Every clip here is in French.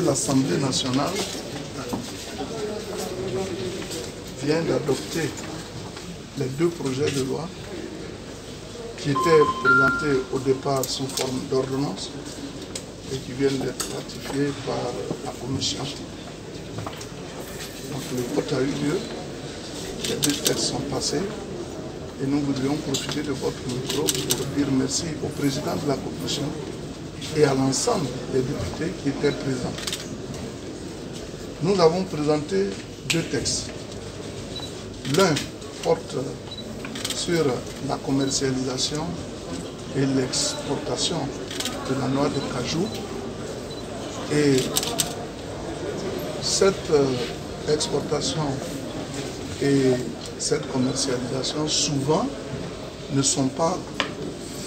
l'Assemblée nationale vient d'adopter les deux projets de loi qui étaient présentés au départ sous forme d'ordonnance et qui viennent d'être ratifiés par la commission. Donc le vote a eu lieu, les deux textes sont passés et nous voudrions profiter de votre micro pour dire merci au président de la commission et à l'ensemble des députés qui étaient présents. Nous avons présenté deux textes. L'un porte sur la commercialisation et l'exportation de la noix de cajou. Et cette exportation et cette commercialisation souvent ne sont pas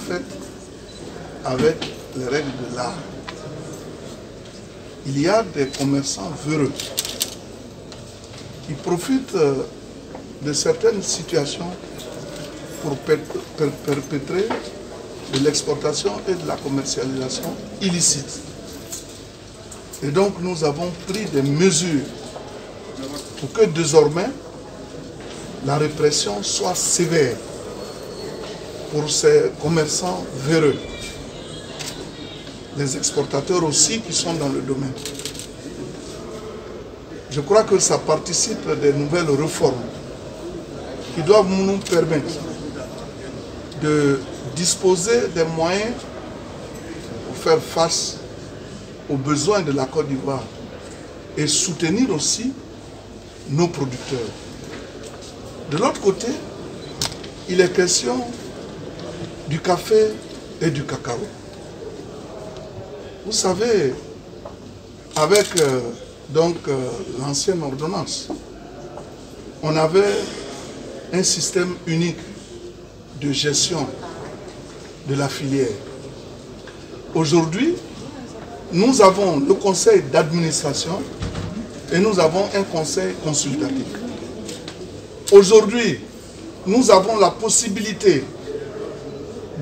faites avec les règles de l'art. Il y a des commerçants véreux qui profitent de certaines situations pour perpétrer de l'exportation et de la commercialisation illicite. Et donc nous avons pris des mesures pour que désormais la répression soit sévère pour ces commerçants véreux. Les exportateurs aussi qui sont dans le domaine. Je crois que ça participe des nouvelles réformes qui doivent nous permettre de disposer des moyens pour faire face aux besoins de la Côte d'Ivoire et soutenir aussi nos producteurs. De l'autre côté, il est question du café et du cacao. Vous savez, avec l'ancienne ordonnance, on avait un système unique de gestion de la filière. Aujourd'hui, nous avons le conseil d'administration et nous avons un conseil consultatif. Aujourd'hui, nous avons la possibilité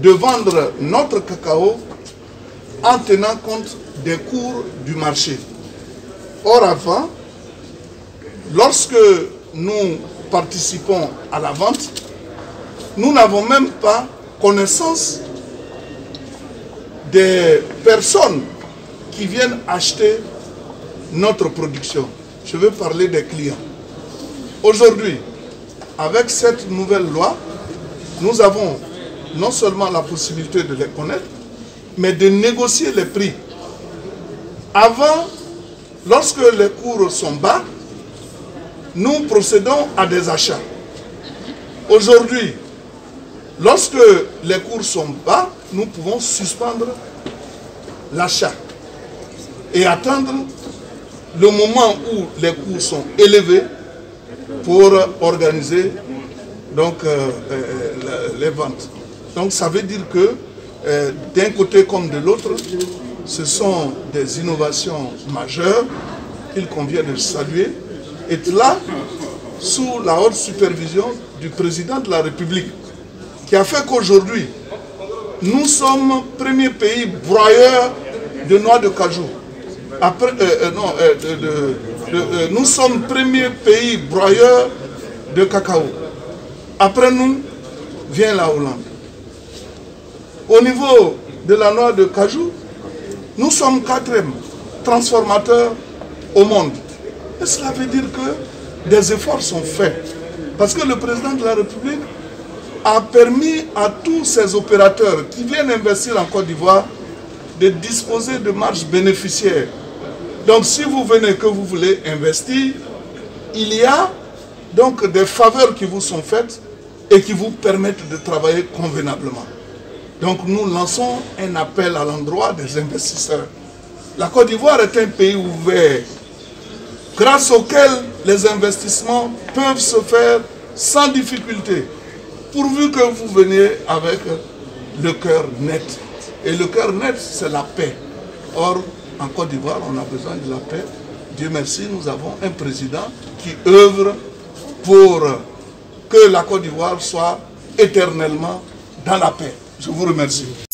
de vendre notre cacao en tenant compte des cours du marché. Or avant, lorsque nous participons à la vente, nous n'avons même pas connaissance des personnes qui viennent acheter notre production. Je veux parler des clients. Aujourd'hui, avec cette nouvelle loi, nous avons non seulement la possibilité de les connaître, mais de négocier les prix. Avant, lorsque les cours sont bas, nous procédons à des achats. Aujourd'hui, lorsque les cours sont bas, nous pouvons suspendre l'achat et attendre le moment où les cours sont élevés pour organiser les ventes. Donc ça veut dire que d'un côté comme de l'autre, ce sont des innovations majeures qu'il convient de saluer. Et là, sous la haute supervision du président de la République, qui a fait qu'aujourd'hui, nous sommes premier pays broyeur de noix de cajou. Après, nous sommes premier pays broyeur de cacao. Après nous, vient la Hollande. Au niveau de la noix de cajou, nous sommes 4e transformateur au monde. Et cela veut dire que des efforts sont faits. Parce que le président de la République a permis à tous ces opérateurs qui viennent investir en Côte d'Ivoire de disposer de marges bénéficiaires. Donc si vous venez que vous voulez investir, il y a donc des faveurs qui vous sont faites et qui vous permettent de travailler convenablement. Donc nous lançons un appel à l'endroit des investisseurs. La Côte d'Ivoire est un pays ouvert, grâce auquel les investissements peuvent se faire sans difficulté, pourvu que vous veniez avec le cœur net. Et le cœur net, c'est la paix. Or, en Côte d'Ivoire, on a besoin de la paix. Dieu merci, nous avons un président qui œuvre pour que la Côte d'Ivoire soit éternellement dans la paix. Je vous remercie.